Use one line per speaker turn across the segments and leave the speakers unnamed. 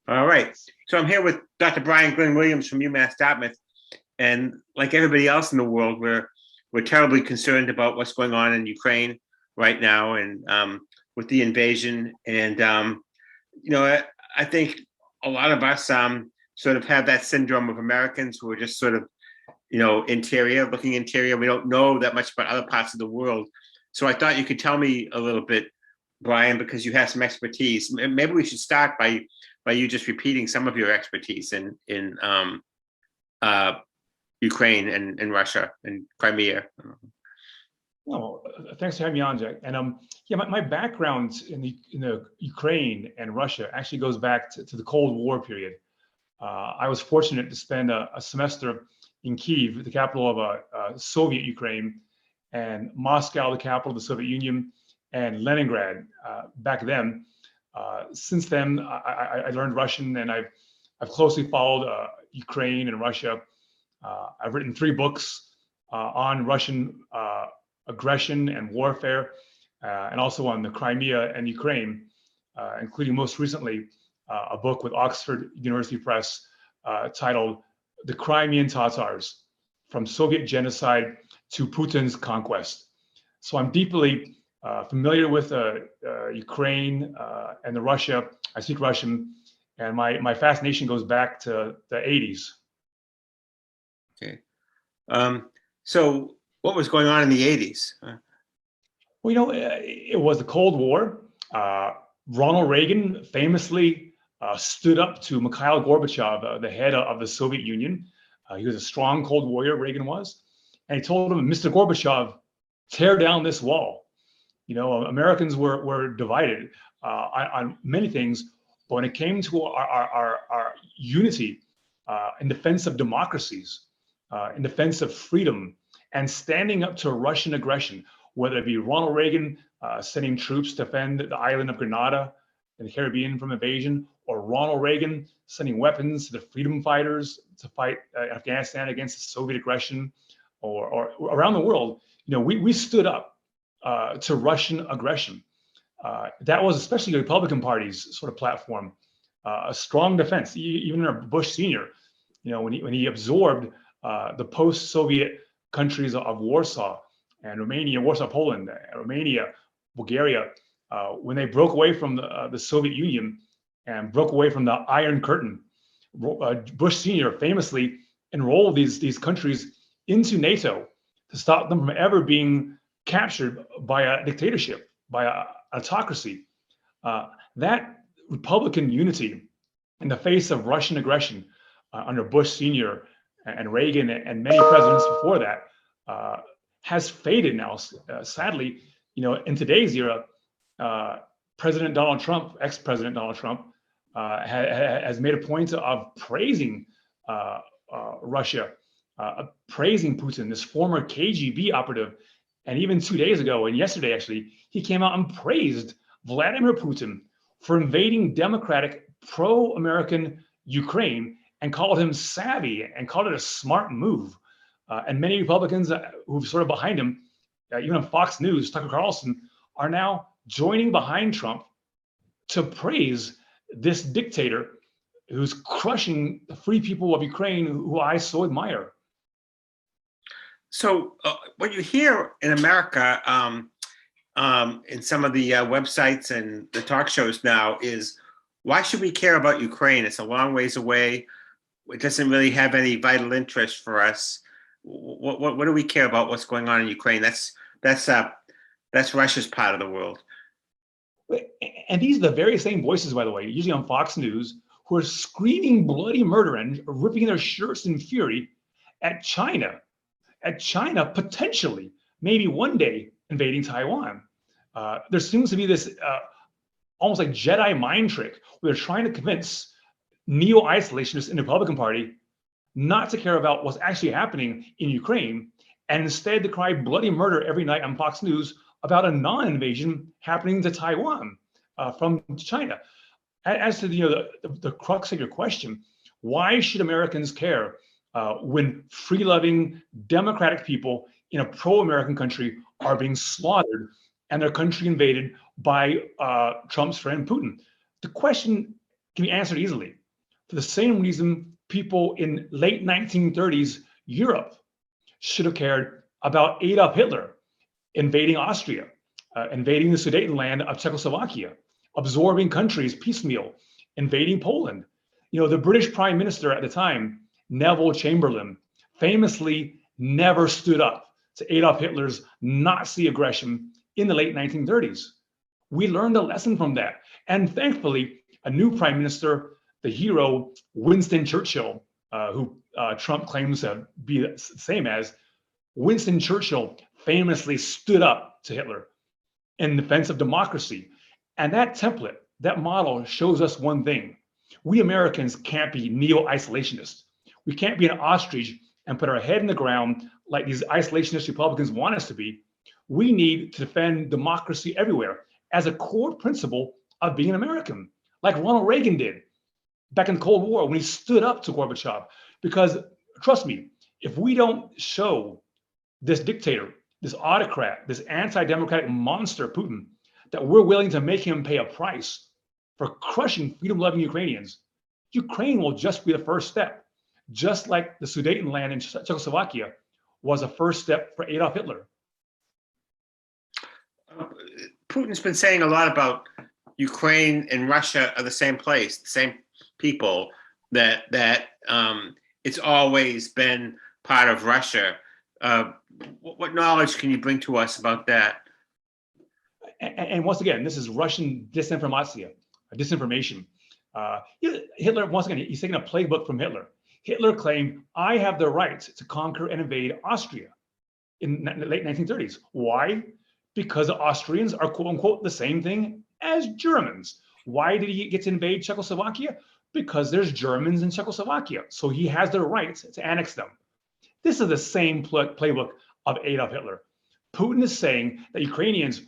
All right. So I'm here with Dr. Glyn Williams from UMass Dartmouth, and like everybody else in the world, we're terribly concerned about what's going on in Ukraine right now, and with the invasion. And I think a lot of us sort of have that syndrome of Americans who are just sort of looking interior. We don't know that much about other parts of the world. So I thought you could tell me a little bit, Brian, because you have some expertise. Maybe we should start by you just repeating some of your expertise in Ukraine and Russia and Crimea.
Well, thanks for having me on, Jack. And my background in the Ukraine and Russia actually goes back to the Cold War period. I was fortunate to spend a semester in Kyiv, the capital of Soviet Ukraine, and Moscow, the capital of the Soviet Union, and Leningrad back then. Since then, I learned Russian, and I've closely followed Ukraine and Russia. I've written 3 books on Russian aggression and warfare, and also on the Crimea and Ukraine, including most recently a book with Oxford University Press titled "The Crimean Tatars: From Soviet Genocide to Putin's Conquest." So I'm deeply familiar with Ukraine and the Russia. I speak Russian, and my fascination goes back to the 80s.
Okay. So what was going on in the 80s?
Well, it was the Cold War. Ronald Reagan famously stood up to Mikhail Gorbachev, the head of the Soviet Union. He was a strong Cold Warrior, Reagan was. And he told him, Mr. Gorbachev, tear down this wall. Americans were divided on many things, but when it came to our unity in defense of democracies, in defense of freedom, and standing up to Russian aggression, whether it be Ronald Reagan sending troops to defend the island of Grenada in the Caribbean from invasion, or Ronald Reagan sending weapons to the freedom fighters to fight Afghanistan against the Soviet aggression, or around the world, we stood up to Russian aggression. That was especially the Republican Party's sort of platform, a strong defense. Even Bush Sr., when he absorbed the post-Soviet countries of Warsaw and Romania, Warsaw, Poland, Romania, Bulgaria, when they broke away from the Soviet Union and broke away from the Iron Curtain, Bush Sr. famously enrolled these countries into NATO to stop them from ever being captured by a dictatorship, by an autocracy. That Republican unity in the face of Russian aggression under Bush Sr. and Reagan and many presidents before that has faded now. Sadly, in today's era, President Donald Trump, ex-President Donald Trump, has made a point of praising Russia, praising Putin, this former KGB operative. And even 2 days ago, and yesterday actually, he came out and praised Vladimir Putin for invading democratic, pro-American Ukraine and called him savvy and called it a smart move. And many Republicans who've sort of behind him, even on Fox News, Tucker Carlson, are now joining behind Trump to praise this dictator who's crushing the free people of Ukraine, who I so admire.
So what you hear in America in some of the websites and the talk shows now is, why should we care about Ukraine? It's a long ways away. It doesn't really have any vital interest for us. What do we care about what's going on in Ukraine? That's Russia's part of the world.
And these are the very same voices, by the way, usually on Fox News, who are screaming bloody murder and ripping their shirts in fury at China potentially, maybe one day, invading Taiwan. There seems to be this almost like Jedi mind trick where they're trying to convince neo-isolationists in the Republican Party not to care about what's actually happening in Ukraine, and instead to cry bloody murder every night on Fox News about a non-invasion happening to Taiwan from China. As to the crux of your question, why should Americans care when free-loving, democratic people in a pro-American country are being slaughtered and their country invaded by Trump's friend Putin? The question can be answered easily. For the same reason people in late 1930s Europe should have cared about Adolf Hitler invading Austria, invading the Sudetenland of Czechoslovakia, absorbing countries piecemeal, invading Poland. The British Prime Minister at the time, Neville Chamberlain, famously never stood up to Adolf Hitler's Nazi aggression in the late 1930s. We learned a lesson from that. And thankfully, a new prime minister, the hero Winston Churchill, who Trump claims to be the same as, Winston Churchill famously stood up to Hitler in defense of democracy. And that template, that model shows us one thing. We Americans can't be neo-isolationists. We can't be an ostrich and put our head in the ground like these isolationist Republicans want us to be. We need to defend democracy everywhere as a core principle of being an American, like Ronald Reagan did back in the Cold War when he stood up to Gorbachev. Because trust me, if we don't show this dictator, this autocrat, this anti-democratic monster, Putin, that we're willing to make him pay a price for crushing freedom-loving Ukrainians, Ukraine will just be the first step, just like the Sudetenland in Czechoslovakia was a first step for Adolf Hitler.
Putin's been saying a lot about Ukraine and Russia are the same place, the same people, that it's always been part of Russia. What knowledge can you bring to us about that?
And once again, this is Russian disinformation. Hitler, once again, he's taking a playbook from Hitler. Hitler claimed, I have the right to conquer and invade Austria in the late 1930s. Why? Because the Austrians are, quote unquote, the same thing as Germans. Why did he get to invade Czechoslovakia? Because there's Germans in Czechoslovakia. So he has the right to annex them. This is the same playbook of Adolf Hitler. Putin is saying that Ukrainians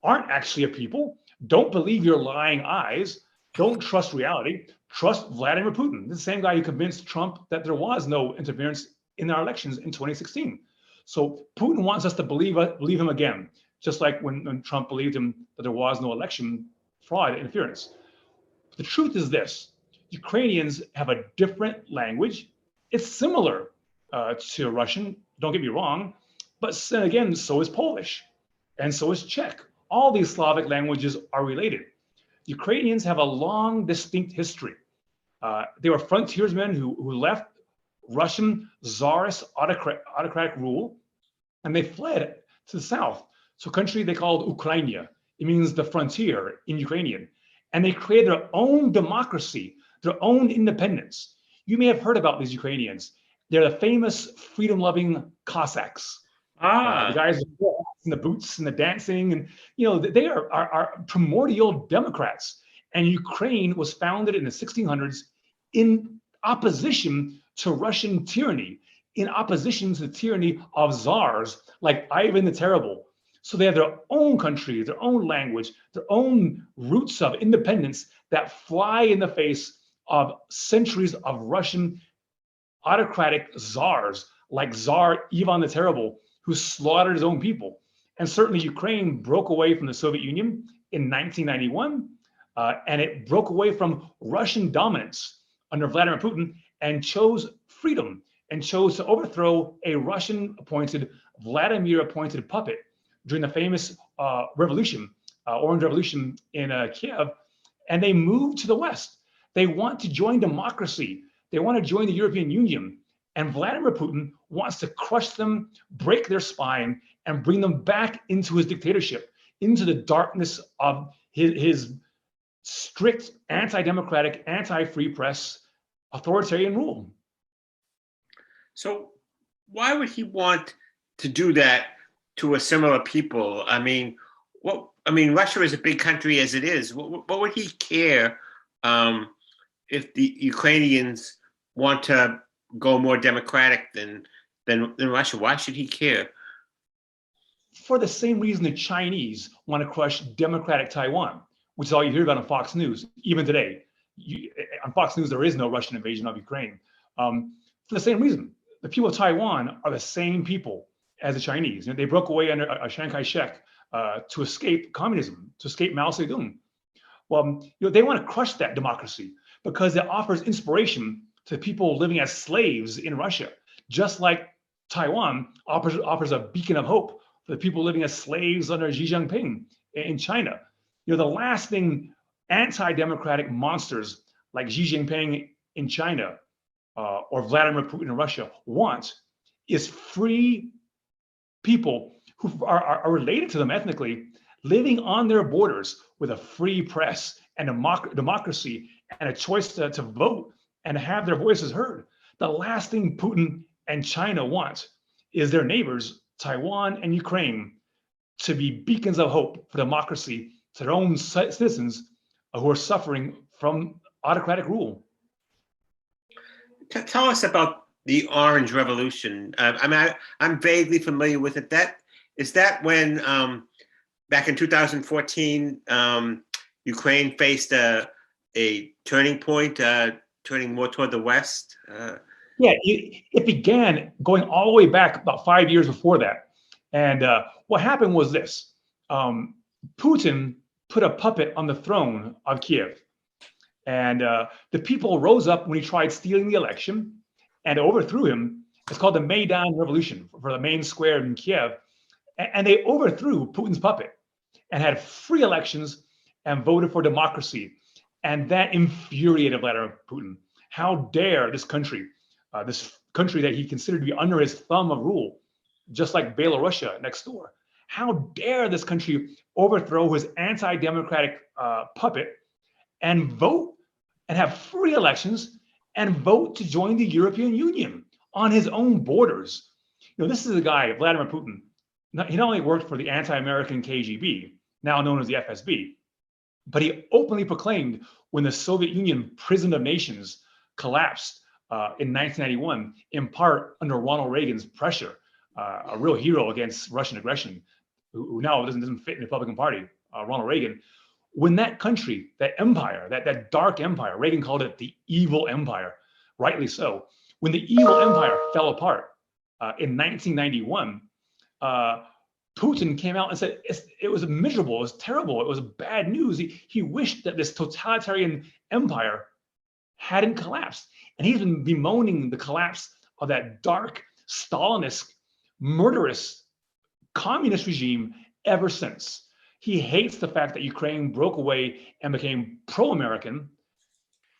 aren't actually a people. Don't believe your lying eyes. Don't trust reality. Trust Vladimir Putin, the same guy who convinced Trump that there was no interference in our elections in 2016. So Putin wants us to believe him again, just like when Trump believed him that there was no election fraud interference. The truth is this: Ukrainians have a different language. It's similar to Russian, don't get me wrong, but again, so is Polish, and so is Czech. All these Slavic languages are related. Ukrainians have a long, distinct history. They were frontiersmen who left Russian czarist autocratic rule, and they fled to the south, to a country they called Ukraina. It means the frontier in Ukrainian. And they created their own democracy, their own independence. You may have heard about these Ukrainians. They're the famous freedom-loving Cossacks. The guys with the boots and the dancing, and they are primordial Democrats. And Ukraine was founded in the 1600s in opposition to Russian tyranny, in opposition to the tyranny of czars like Ivan the Terrible. So they have their own country, their own language, their own roots of independence that fly in the face of centuries of Russian autocratic czars like Tsar Ivan the Terrible, who slaughtered his own people. And certainly Ukraine broke away from the Soviet Union in 1991, and it broke away from Russian dominance under Vladimir Putin and chose freedom and chose to overthrow a Russian-appointed, Vladimir-appointed puppet during the famous revolution, Orange Revolution in Kiev, and they moved to the West. They want to join democracy. They want to join the European Union. And Vladimir Putin wants to crush them, break their spine, and bring them back into his dictatorship, into the darkness of his strict anti-democratic, anti-free press, authoritarian rule.
So why would he want to do that to a similar people? I mean, Russia is a big country as it is. What would he care if the Ukrainians want to go more democratic than Russia? Why should he care?
For the same reason the Chinese want to crush democratic Taiwan, which is all you hear about on Fox News, even today. On Fox News, there is no Russian invasion of Ukraine. For the same reason, the people of Taiwan are the same people as the Chinese. They broke away under Chiang Kai-shek to escape communism, to escape Mao Zedong. Well, they want to crush that democracy because it offers inspiration to people living as slaves in Russia, just like Taiwan offers a beacon of hope for the people living as slaves under Xi Jinping in China. The last thing anti-democratic monsters like Xi Jinping in China or Vladimir Putin in Russia want is free people who are related to them ethnically, living on their borders with a free press and democracy and a choice to vote and have their voices heard. The last thing Putin and China want is their neighbors, Taiwan and Ukraine, to be beacons of hope for democracy to their own citizens who are suffering from autocratic rule.
Tell us about the Orange Revolution. I'm vaguely familiar with it. Is that when back in 2014, Ukraine faced a turning point, turning more toward the West?
Yeah, it began going all the way back about 5 years before that. And what happened was this. Putin put a puppet on the throne of Kiev. And the people rose up when he tried stealing the election and overthrew him. It's called the Maidan Revolution for the main square in Kiev. And they overthrew Putin's puppet and had free elections and voted for democracy. And that infuriated Vladimir Putin. How dare this country that he considered to be under his thumb of rule, just like Belarusia next door. How dare this country overthrow his anti-democratic puppet and vote and have free elections and vote to join the European Union on his own borders. This is a guy, Vladimir Putin. He not only worked for the anti-American KGB, now known as the FSB, but he openly proclaimed when the Soviet Union prison of nations collapsed in 1991, in part under Ronald Reagan's pressure, a real hero against Russian aggression, who now doesn't fit in the Republican Party, Ronald Reagan. When that country, that empire, that dark empire, Reagan called it the evil empire, rightly so. When the evil empire fell apart in 1991, Putin came out and said it was miserable, it was terrible, it was bad news. He wished that this totalitarian empire hadn't collapsed. And he's been bemoaning the collapse of that dark, Stalinist, murderous, communist regime ever since. He hates the fact that Ukraine broke away and became pro-American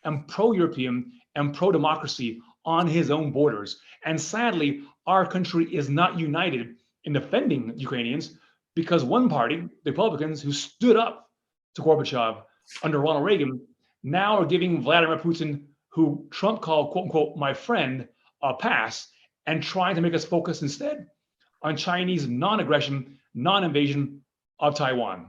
and pro-European and pro-democracy on his own borders. And sadly, our country is not united in defending Ukrainians because one party, the Republicans, who stood up to Gorbachev under Ronald Reagan, now are giving Vladimir Putin, who Trump called, quote unquote, my friend, a pass, and trying to make us focus instead on Chinese non-aggression, non-invasion of Taiwan.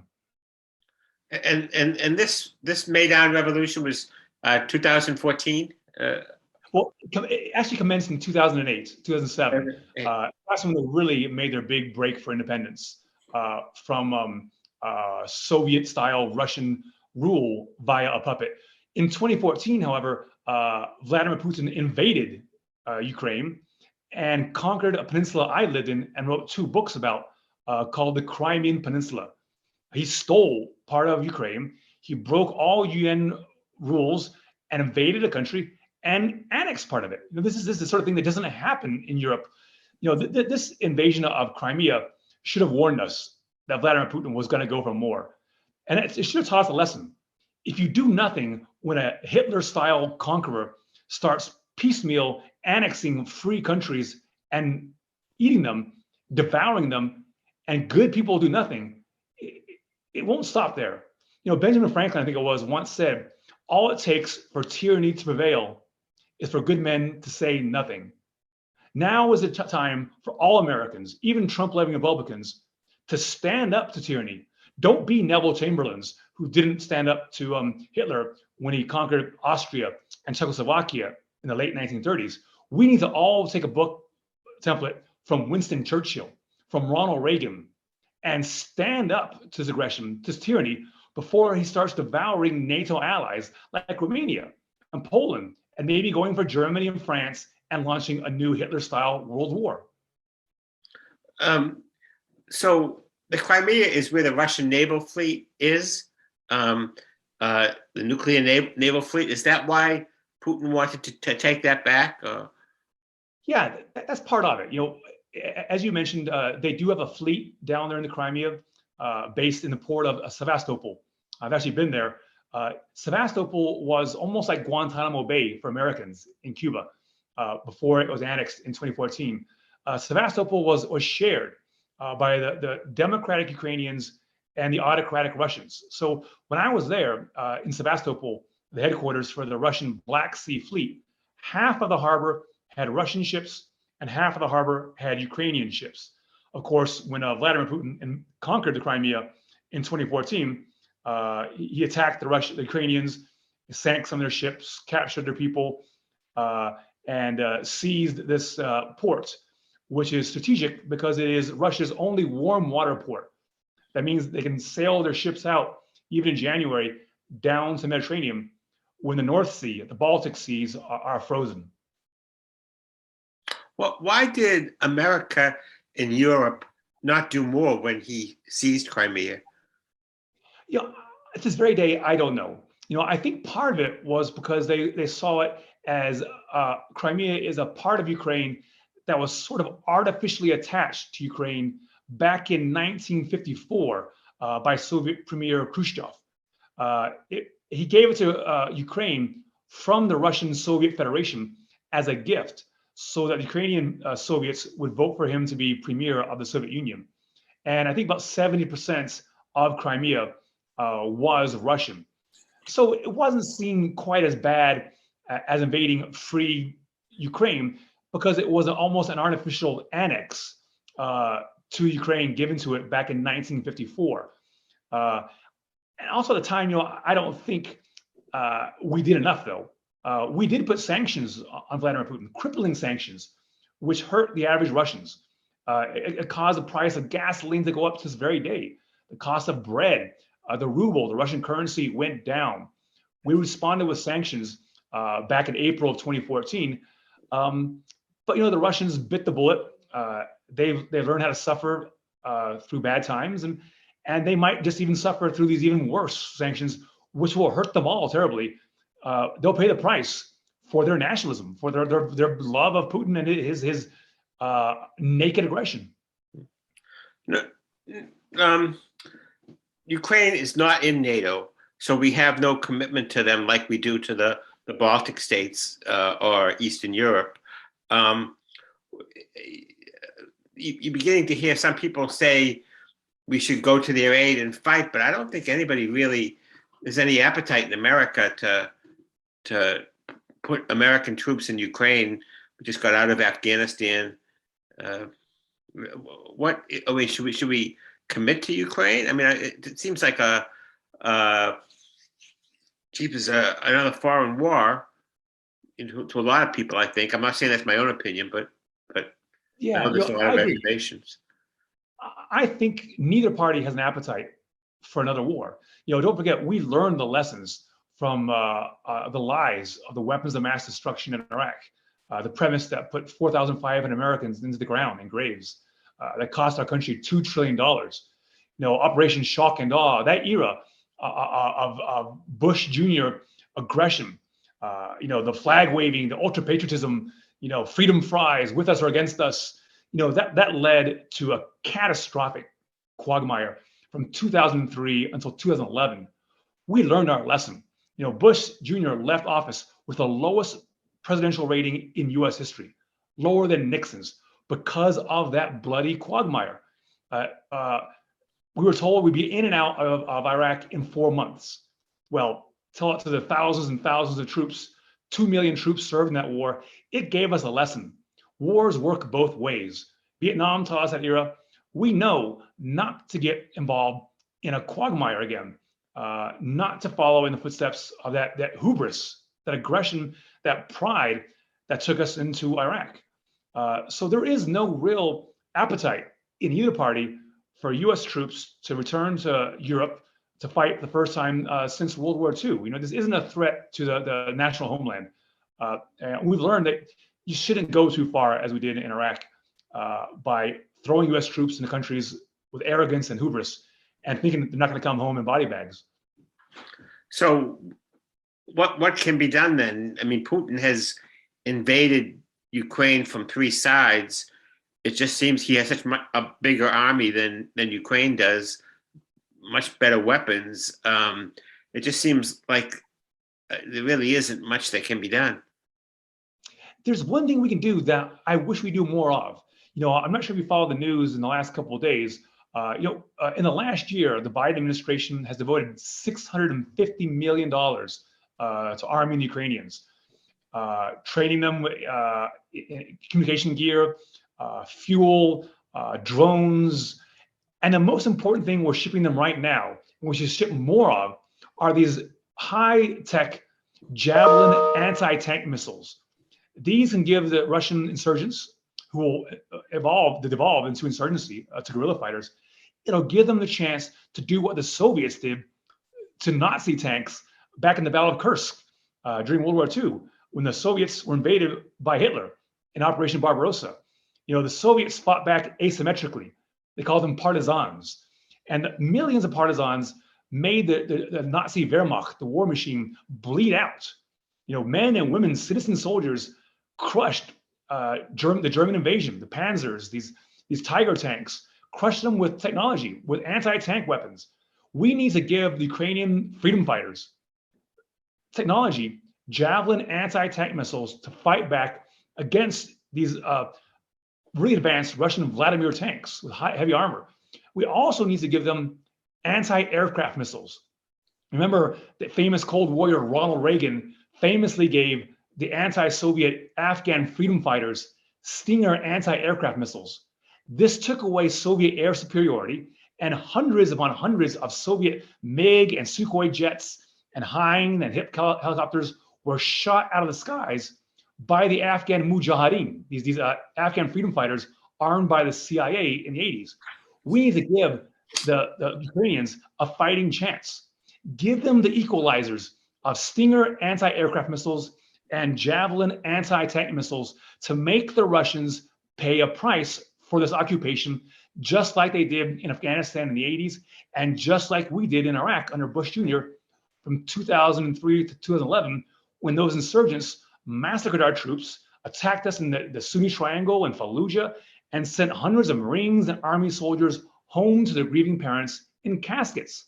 And this Maidan Revolution was 2014?
Well, it actually commenced in 2008, 2007. That's when they really made their big break for independence from Soviet-style Russian rule via a puppet. In 2014, however, Vladimir Putin invaded Ukraine and conquered a peninsula I lived in and wrote 2 books about called the Crimean Peninsula. He stole part of Ukraine. He broke all UN rules and invaded a country and annexed part of it. This is the sort of thing that doesn't happen in Europe. This invasion of Crimea should have warned us that Vladimir Putin was going to go for more. And it should have taught us a lesson. If you do nothing when a Hitler-style conqueror starts piecemeal annexing free countries and eating them, devouring them, and good people do nothing, it won't stop there. Benjamin Franklin, I think it was, once said, all it takes for tyranny to prevail is for good men to say nothing. Now is the time for all Americans, even Trump-loving Republicans, to stand up to tyranny. Don't be Neville Chamberlains, who didn't stand up to Hitler when he conquered Austria and Czechoslovakia in the late 1930s. We need to all take a book template from Winston Churchill, from Ronald Reagan, and stand up to his aggression, to his tyranny, before he starts devouring NATO allies like Romania and Poland, and maybe going for Germany and France and launching a new Hitler-style world war.
So the Crimea is where the Russian naval fleet is. the nuclear naval fleet. Is that why Putin wanted to take that back?
Yeah, that's part of it. As you mentioned, they do have a fleet down there in the Crimea, based in the port of Sevastopol. I've actually been there. Sevastopol was almost like Guantanamo Bay for Americans in Cuba before it was annexed in 2014. Sevastopol was shared by the democratic Ukrainians and the autocratic Russians. So when I was there in Sevastopol, the headquarters for the Russian Black Sea Fleet, half of the harbor had Russian ships and half of the harbor had Ukrainian ships. Of course, when Vladimir Putin conquered the Crimea in 2014, he attacked the Ukrainians, sank some of their ships, captured their people, and seized this port, which is strategic because it is Russia's only warm water port. That means they can sail their ships out, even in January, down to the Mediterranean when the North Sea, the Baltic Seas are frozen.
Well, why did America and Europe not do more when he seized Crimea?
At this very day, I don't know. I think part of it was because they saw it as Crimea is a part of Ukraine that was sort of artificially attached to Ukraine back in 1954 by Soviet Premier Khrushchev. He gave it to Ukraine from the Russian Soviet Federation as a gift so that Ukrainian Soviets would vote for him to be premier of the Soviet Union. And I think about 70% of Crimea was Russian. So it wasn't seen quite as bad as invading free Ukraine because it was almost an artificial annex to Ukraine given to it back in 1954. And also at the time, I don't think we did enough, though. We did put sanctions on Vladimir Putin, crippling sanctions, which hurt the average Russians. It caused the price of gasoline to go up to this very day. The cost of bread, the ruble, the Russian currency went down. We responded with sanctions back in April of 2014. But the Russians bit the bullet. They've learned how to suffer through bad times, and they might just even suffer through these even worse sanctions, which will hurt them all terribly. They'll pay the price for their nationalism, for their love of Putin and his naked aggression.
Ukraine is not in NATO, so we have no commitment to them like we do to the Baltic states or Eastern Europe. You're beginning to hear some people say we should go to their aid and fight, but I don't think anybody really, there's any appetite in America to put American troops in Ukraine. We just got out of Afghanistan. Should we commit to Ukraine? I mean, it seems like another foreign war to a lot of people. I think I'm not saying that's my own opinion, but
yeah,
there's a lot of reservations.
I think neither party has an appetite for another war. Don't forget, we learned the lessons from the lies of the weapons of mass destruction in Iraq. The premise that put 4,500 Americans into the ground in graves, that cost our country $2 trillion. Operation Shock and Awe, that era of Bush Jr. aggression, the flag waving, the ultra patriotism, freedom fries, with us or against us, that led to a catastrophic quagmire from 2003 until 2011. We learned our lesson. Bush Jr. left office with the lowest presidential rating in U.S. history, lower than Nixon's, because of that bloody quagmire. We were told we'd be in and out of Iraq in 4 months. Well, tell it to the thousands and thousands of troops, 2 million troops served in that war. It gave us a lesson. Wars work both ways. Vietnam taught us that era. We know not to get involved in a quagmire again, not to follow in the footsteps of that hubris, that aggression, that pride that took us into Iraq. So there is no real appetite in either party for U.S. troops to return to Europe to fight the first time since World War II. This isn't a threat to the national homeland. And we've learned that you shouldn't go too far as we did in Iraq by throwing U.S. troops into countries with arrogance and hubris and thinking they're not going to come home in body bags.
So what can be done then? I mean, Putin has invaded Ukraine from three sides. It just seems he has such a bigger army than Ukraine does, much better weapons. It just seems like there really isn't much that can be done.
There's one thing we can do that I wish we do more of. I'm not sure if you followed the news in the last couple of days. In the last year, the Biden administration has devoted $650 million to arming the Ukrainians, training them in communication gear, fuel, drones. And the most important thing we're shipping them right now, and we should ship more of, are these high-tech Javelin anti-tank missiles. These can give the Russian insurgents, who will evolve into insurgency, to guerrilla fighters, it'll give them the chance to do what the Soviets did to Nazi tanks back in the Battle of Kursk during World War II, when the Soviets were invaded by Hitler in Operation Barbarossa. The Soviets fought back asymmetrically. They called them partisans. And millions of partisans made the Nazi Wehrmacht, the war machine, bleed out. Men and women, citizen soldiers, crushed the German invasion, the Panzers, these Tiger tanks, crushed them with technology, with anti-tank weapons. We need to give the Ukrainian freedom fighters technology, Javelin anti-tank missiles, to fight back against these really advanced Russian Vladimir tanks with heavy armor. We also need to give them anti-aircraft missiles. Remember that famous Cold Warrior Ronald Reagan famously gave the anti-Soviet Afghan freedom fighters Stinger anti-aircraft missiles. This took away Soviet air superiority, and hundreds upon hundreds of Soviet MiG and Sukhoi jets and Hind and Hip helicopters were shot out of the skies by the Afghan Mujahideen, these Afghan freedom fighters armed by the CIA in the 80s. We need to give the Ukrainians a fighting chance. Give them the equalizers of Stinger anti-aircraft missiles and Javelin anti-tank missiles to make the Russians pay a price for this occupation, just like they did in Afghanistan in the 80s, and just like we did in Iraq under Bush Jr. from 2003 to 2011, when those insurgents massacred our troops, attacked us in the Sunni Triangle and Fallujah, and sent hundreds of Marines and Army soldiers home to their grieving parents in caskets.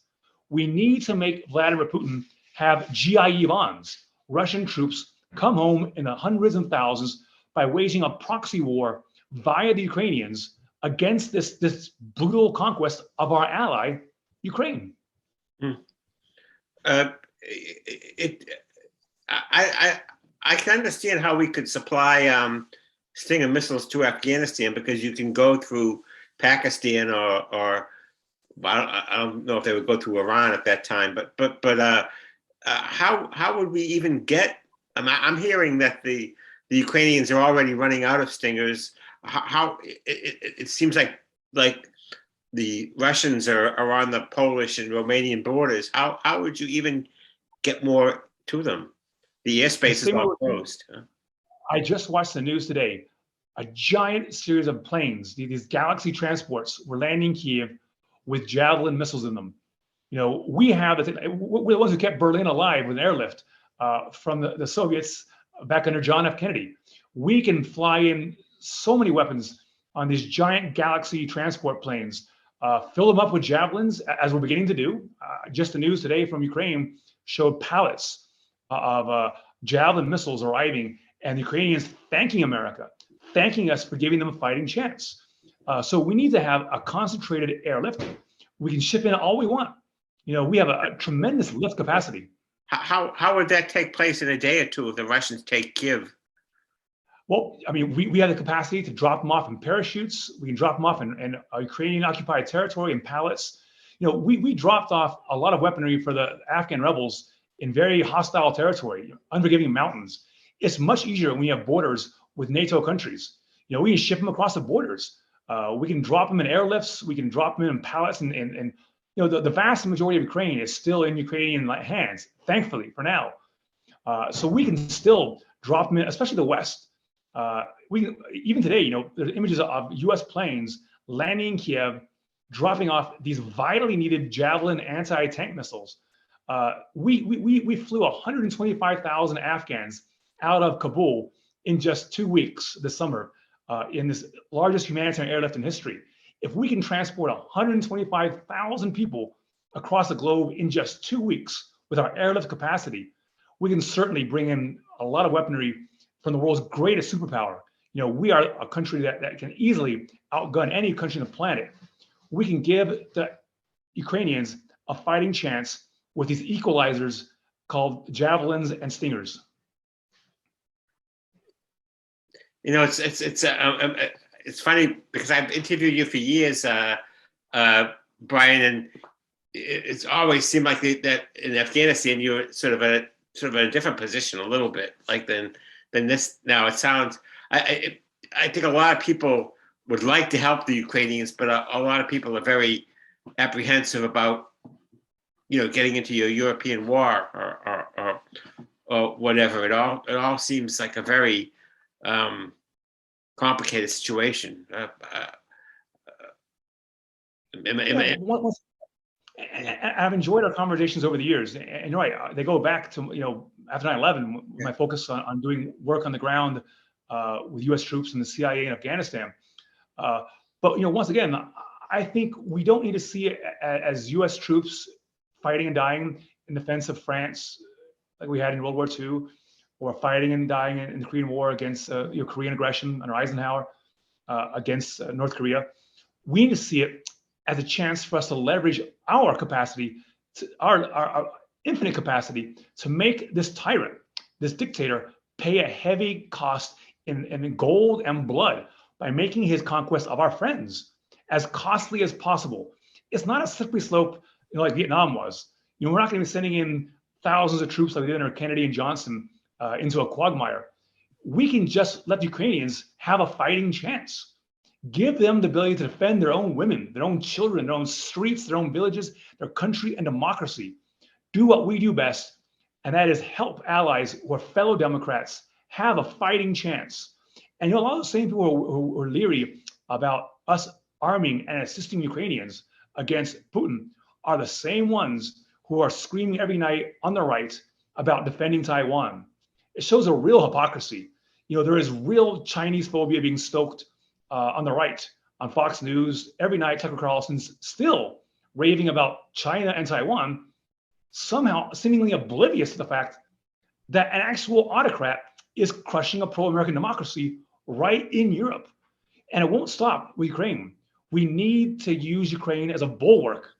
We need to make Vladimir Putin have GI bonds, Russian troops, come home in the hundreds and thousands by waging a proxy war via the Ukrainians against this brutal conquest of our ally, Ukraine.
I can understand how we could supply Stinger missiles to Afghanistan, because you can go through Pakistan or I don't know if they would go through Iran at that time, but how would we even get? I'm hearing that the Ukrainians are already running out of Stingers. How it seems like the Russians are on the Polish and Romanian borders. How would you even get more to them? The airspace is all closed. Huh?
I just watched the news today. A giant series of planes, these Galaxy transports, were landing Kiev with Javelin missiles in them. We have we're the ones who kept Berlin alive with airlift from the Soviets back under John F. Kennedy. We can fly in so many weapons on these giant Galaxy transport planes, fill them up with Javelins, as we're beginning to do. Just the news today from Ukraine showed pallets of Javelin missiles arriving, and the Ukrainians thanking America, thanking us for giving them a fighting chance. So we need to have a concentrated airlift. We can ship in all we want. We have a tremendous lift capacity.
How would that take place in a day or two if the Russians take Kiev?
Well, I mean, we have the capacity to drop them off in parachutes. We can drop them off in Ukrainian occupied territory in pallets. We dropped off a lot of weaponry for the Afghan rebels in very hostile territory, unforgiving mountains. It's much easier when you have borders with NATO countries. We can ship them across the borders. We can drop them in airlifts. We can drop them in pallets, and the vast majority of Ukraine is still in Ukrainian hands, thankfully, for now. So we can still drop them in, especially the West. Even today, there's images of U.S. planes landing in Kiev, dropping off these vitally needed Javelin anti-tank missiles. We flew 125,000 Afghans out of Kabul in just 2 weeks this summer, in this largest humanitarian airlift in history. If we can transport 125,000 people across the globe in just 2 weeks with our airlift capacity, we can certainly bring in a lot of weaponry from the world's greatest superpower. We are a country that can easily outgun any country on the planet. We can give the Ukrainians a fighting chance with these equalizers called javelins and stingers.
It's funny because I've interviewed you for years, Brian, and it's always seemed like that in Afghanistan you were sort of a different position a little bit, like than this. Now it sounds. I think a lot of people would like to help the Ukrainians, but a lot of people are very apprehensive about getting into your European war or whatever. It all seems like a very complicated situation.
I've enjoyed our conversations over the years, and they go back to after 9/11, my focus on doing work on the ground with U.S. troops and the CIA in Afghanistan. But once again, I think we don't need to see it as U.S. troops fighting and dying in defense of France, like we had in World War II, or fighting and dying in the Korean War against Korean aggression under Eisenhower against North Korea. We need to see it as a chance for us to leverage our capacity, our infinite capacity, to make this tyrant, this dictator, pay a heavy cost in gold and blood by making his conquest of our friends as costly as possible. It's not a slippery slope, like Vietnam was. We're not going to be sending in thousands of troops like we did under Kennedy and Johnson into a quagmire. We can just let the Ukrainians have a fighting chance. Give them the ability to defend their own women, their own children, their own streets, their own villages, their country and democracy. Do what we do best, and that is help allies who are fellow Democrats have a fighting chance. And a lot of the same people who are leery about us arming and assisting Ukrainians against Putin are the same ones who are screaming every night on the right about defending Taiwan. It shows a real hypocrisy. There is real Chinese phobia being stoked on the right, on Fox News. Every night, Tucker Carlson's still raving about China and Taiwan, somehow seemingly oblivious to the fact that an actual autocrat is crushing a pro-American democracy right in Europe. And it won't stop with Ukraine. We need to use Ukraine as a bulwark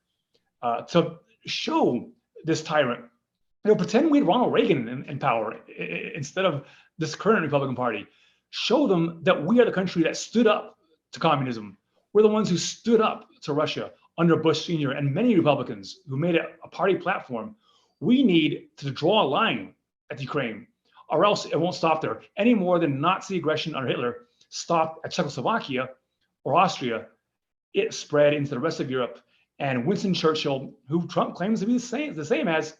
to show this tyrant. Pretend we had Ronald Reagan in power instead of this current Republican Party. Show them that we are the country that stood up to communism. We're the ones who stood up to Russia under Bush Sr. and many Republicans who made it a party platform. We need to draw a line at Ukraine, or else it won't stop there any more than Nazi aggression under Hitler stopped at Czechoslovakia or Austria. It spread into the rest of Europe. And Winston Churchill, who Trump claims to be the same as,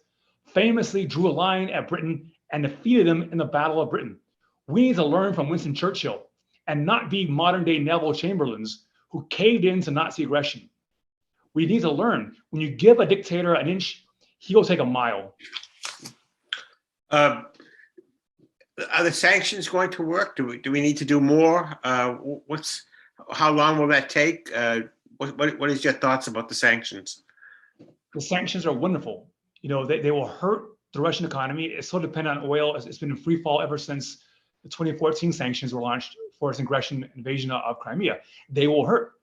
famously drew a line at Britain and defeated him in the Battle of Britain. We need to learn from Winston Churchill and not be modern-day Neville Chamberlains who caved into Nazi aggression. We need to learn, when you give a dictator an inch, he'll take a mile.
Are the sanctions going to work? Do we need to do more? How long will that take? What is your thoughts about the sanctions?
The sanctions are wonderful. They will hurt the Russian economy. It's so dependent on oil. It's been in free fall ever since the 2014 sanctions were launched for its invasion of Crimea. They will hurt,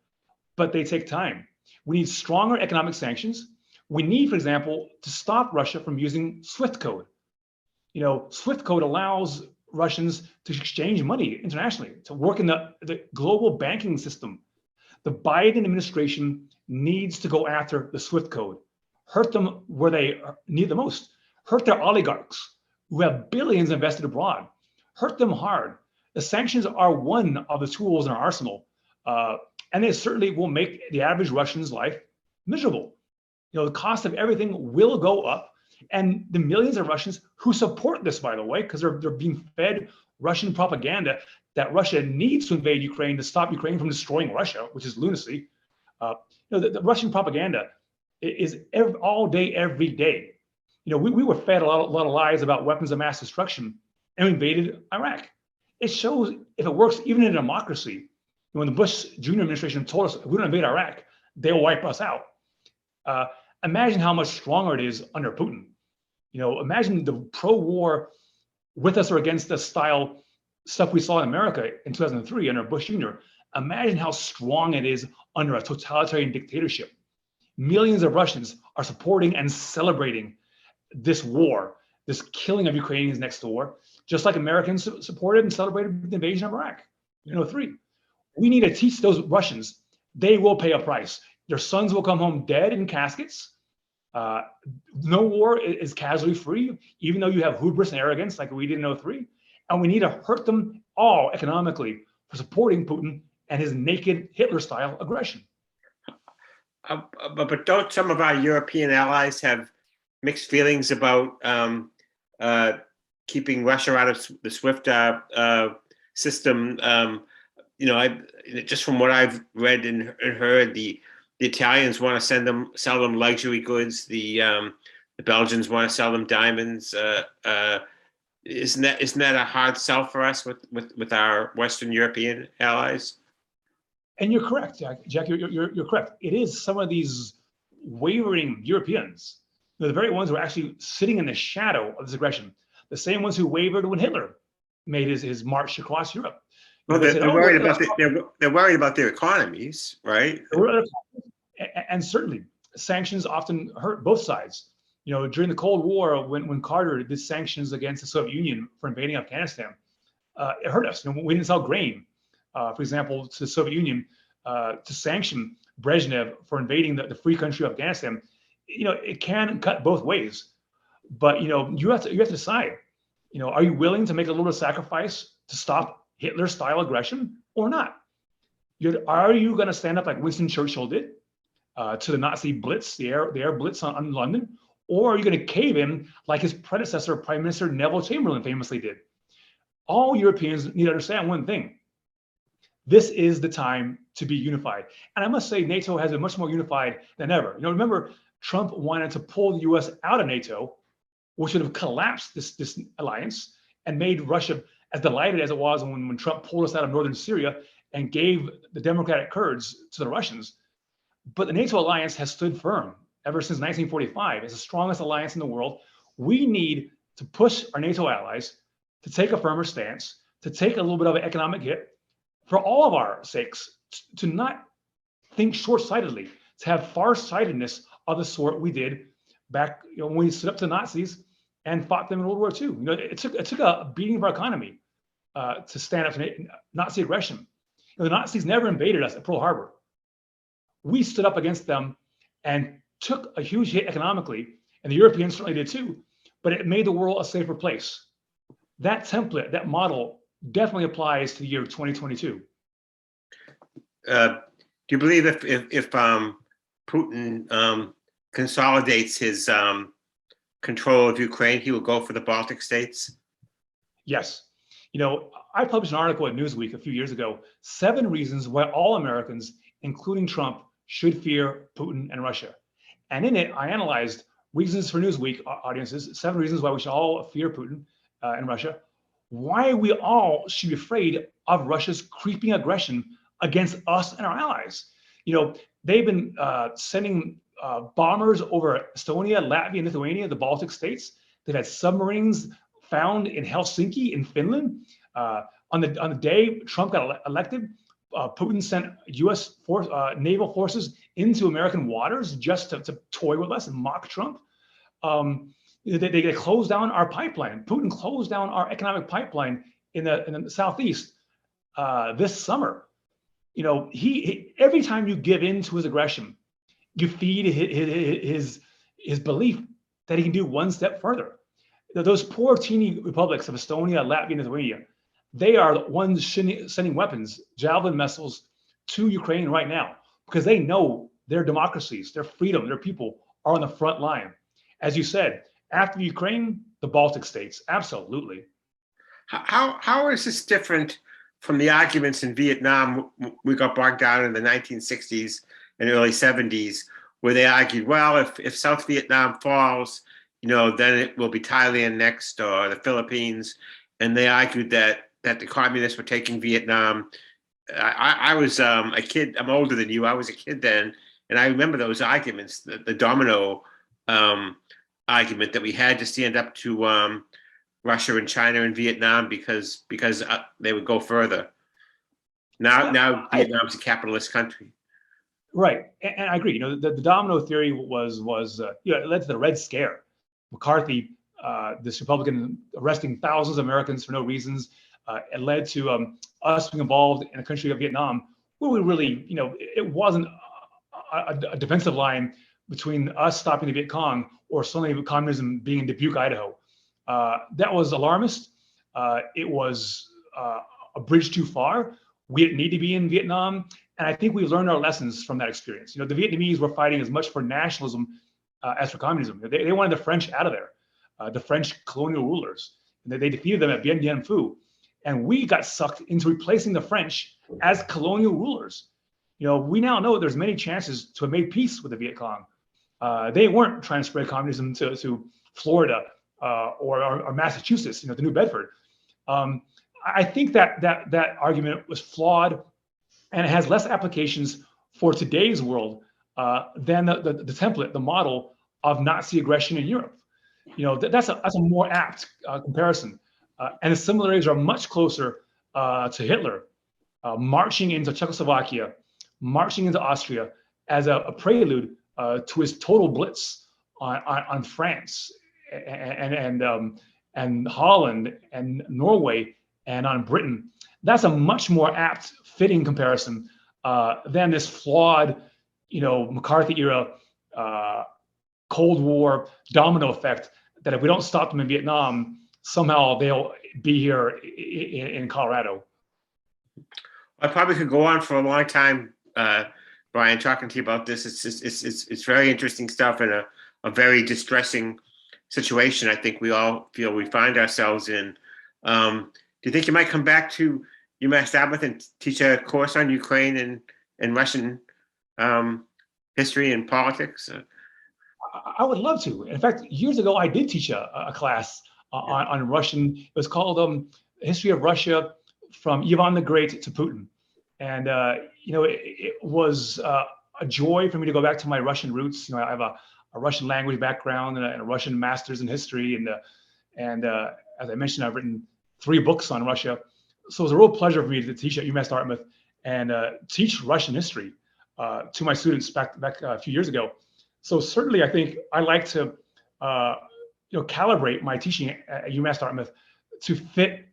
but they take time. We need stronger economic sanctions. We need, for example, to stop Russia from using SWIFT code. SWIFT code allows Russians to exchange money internationally, to work in the global banking system. The Biden administration needs to go after the SWIFT code, hurt them where they need the most, hurt their oligarchs who have billions invested abroad, hurt them hard. The sanctions are one of the tools in our arsenal, and they certainly will make the average Russian's life miserable. The cost of everything will go up, and the millions of Russians who support this, by the way, because they're being fed Russian propaganda that Russia needs to invade Ukraine to stop Ukraine from destroying Russia, which is lunacy. The Russian propaganda is all day, every day. We were fed a lot of lies about weapons of mass destruction, and we invaded Iraq. It shows if it works even in a democracy. When the Bush Jr. administration told us if we don't invade Iraq, they'll wipe us out. Imagine how much stronger it is under Putin. Imagine the pro-war with us or against us style stuff we saw in America in 2003 under Bush Jr. Imagine how strong it is under a totalitarian dictatorship. Millions of Russians are supporting and celebrating this war, this killing of Ukrainians next door, just like Americans supported and celebrated the invasion of Iraq in 2003. We need to teach those Russians they will pay a price. Their sons will come home dead in caskets. No war is casualty free, even though you have hubris and arrogance like we did in 2003. And we need to hurt them all economically for supporting Putin and his naked Hitler-style aggression.
But don't some of our European allies have mixed feelings about keeping Russia out of the SWIFT system? Just from what I've read and heard, the Italians want to sell them luxury goods. The Belgians want to sell them diamonds. Isn't that a hard sell for us with our Western European allies?
And you're correct, Jack. You're correct. It is some of these wavering Europeans, the very ones who are actually sitting in the shadow of this aggression, the same ones who wavered when Hitler made his march across Europe.
Well, they're worried about their economies, right?
And certainly, sanctions often hurt both sides. During the Cold War, when Carter did sanctions against the Soviet Union for invading Afghanistan, it hurt us. We didn't sell grain, for example, to the Soviet Union to sanction Brezhnev for invading the free country of Afghanistan. It can cut both ways, but you have to decide. Are you willing to make a little sacrifice to stop Hitler-style aggression or not? Are you going to stand up like Winston Churchill did to the Nazi blitz, the air blitz on London, or are you going to cave in like his predecessor, Prime Minister Neville Chamberlain, famously did? All Europeans need to understand one thing. This is the time to be unified. And I must say, NATO has been much more unified than ever. Remember, Trump wanted to pull the US out of NATO, which would have collapsed this alliance and made Russia as delighted as it was when Trump pulled us out of northern Syria and gave the Democratic Kurds to the Russians. But the NATO alliance has stood firm ever since 1945. It's the strongest alliance in the world. We need to push our NATO allies to take a firmer stance, to take a little bit of an economic hit for all of our sakes, to not think short-sightedly, to have far-sightedness of the sort we did back when we stood up to Nazis and fought them in World War II. It took a beating of our economy to stand up to Nazi aggression. The Nazis never invaded us at Pearl Harbor. We stood up against them and took a huge hit economically, and the Europeans certainly did too, but it made the world a safer place. That template, that model definitely applies to the year 2022.
Do you believe if Putin consolidates his control of Ukraine, he will go for the Baltic states?
Yes. I published an article at Newsweek a few years ago, 7 reasons why all Americans, including Trump, should fear Putin and Russia. And in it, I analyzed reasons for Newsweek audiences, 7 reasons why we should all fear Putin and Russia, why we all should be afraid of Russia's creeping aggression against us and our allies. They've been sending bombers over Estonia, Latvia, and Lithuania, the Baltic states. They've had submarines found in Helsinki in Finland. On the day Trump got elected, Putin sent U.S. naval forces into American waters just to toy with us and mock Trump. They closed down our pipeline. Putin closed down our economic pipeline in the southeast this summer. He every time you give in to his aggression, you feed his belief that he can do one step further. Those poor teeny republics of Estonia, Latvia, and Lithuania, they are the ones sending weapons, javelin missiles to Ukraine right now because they know their democracies, their freedom, their people are on the front line. As you said, after Ukraine, the Baltic states, absolutely.
How is this different from the arguments in Vietnam we got bogged down in the 1960s and early 70s, where they argued, well, if South Vietnam falls, then it will be Thailand next or the Philippines. And they argued that the communists were taking Vietnam. I was a kid. I'm older than you. I was a kid then, and I remember those arguments, the domino argument that we had to stand up to Russia and China and Vietnam because they would go further. Now Vietnam's a capitalist country.
Right, and I agree. The domino theory was it led to the Red Scare. McCarthy, this Republican, arresting thousands of Americans for no reasons. It led to us being involved in a country of Vietnam where we really, it wasn't a defensive line between us stopping the Viet Cong or suddenly communism being in Dubuque, Idaho. That was alarmist. It was a bridge too far. We didn't need to be in Vietnam. And I think we learned our lessons from that experience. The Vietnamese were fighting as much for nationalism as for communism. They wanted the French out of there, the French colonial rulers. And they defeated them at Bien Bien Phu. And we got sucked into replacing the French as colonial rulers. We now know there's many chances to have made peace with the Viet Cong. They weren't trying to spread communism to Florida or Massachusetts, to New Bedford. I think that argument was flawed, and it has less applications for today's world than the template, the model of Nazi aggression in Europe. That's a more apt comparison. And the similarities are much closer to Hitler marching into Czechoslovakia, marching into Austria as a prelude to his total blitz on France and Holland and Norway and on Britain. That's a much more apt, fitting comparison than this flawed, McCarthy era Cold War domino effect that if we don't stop them in Vietnam, somehow they'll be here in Colorado.
I probably could go on for a long time, Brian, talking to you about this. It's very interesting stuff and a very distressing situation. I think we all feel we find ourselves in. Do you think you might come back to UMass Dartmouth and teach a course on Ukraine and Russian history and politics?
I would love to. In fact, years ago, I did teach a class on Russian. It was called History of Russia from Ivan the Great to Putin. And, it was a joy for me to go back to my Russian roots. I have a Russian language background and a Russian master's in history. And as I mentioned, I've written 3 books on Russia. So it was a real pleasure for me to teach at UMass Dartmouth and teach Russian history to my students back a few years ago. So certainly, I think I like to, calibrate my teaching at UMass Dartmouth to fit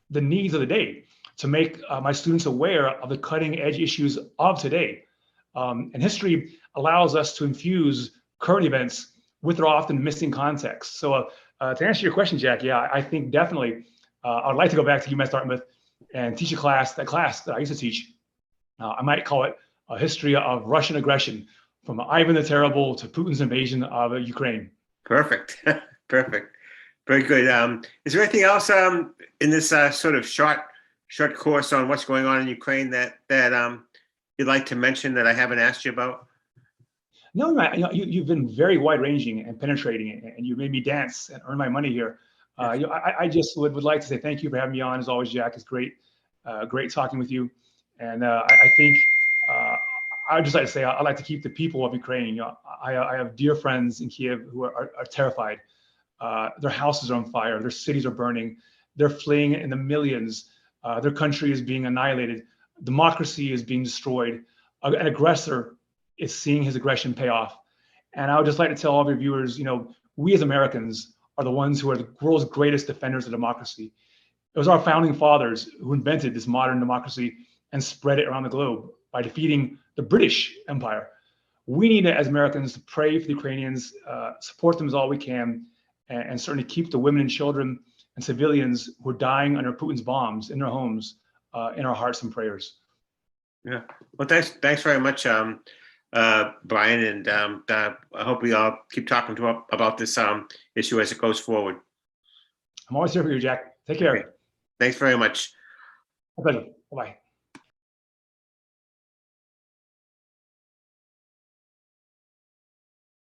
the needs of the day, to make my students aware of the cutting edge issues of today. And history allows us to infuse current events with their often missing context. So to answer your question, Jack, yeah, I think definitely I'd like to go back to UMass Dartmouth and teach that class that I used to teach. I might call it a history of Russian aggression from Ivan the Terrible to Putin's invasion of Ukraine.
Perfect. Perfect. Very good. Is there anything else in this sort of short course on what's going on in Ukraine that you'd like to mention that I haven't asked you about?
No, you've been very wide-ranging and penetrating, and you made me dance and earn my money here. I just would like to say thank you for having me on. As always, Jack, it's great talking with you. And I think I would just like to say I like to keep the people of Ukraine. I have dear friends in Kiev who are terrified. Their houses are on fire. Their cities are burning. They're fleeing in the millions. Their country is being annihilated. Democracy is being destroyed. An aggressor is seeing his aggression pay off. And I would just like to tell all of your viewers, we as Americans are the ones who are the world's greatest defenders of democracy. It was our founding fathers who invented this modern democracy and spread it around the globe by defeating the British Empire. We need to, as Americans, to pray for the Ukrainians, support them as all we can, and certainly keep the women and children and civilians who are dying under Putin's bombs in their homes in our hearts and prayers.
Yeah. Well, thanks very much, Brian, and I hope we all keep talking about this issue as it goes forward.
I'm always here for you, Jack. Take care.
Okay. Thanks very much.
My pleasure. Bye-bye.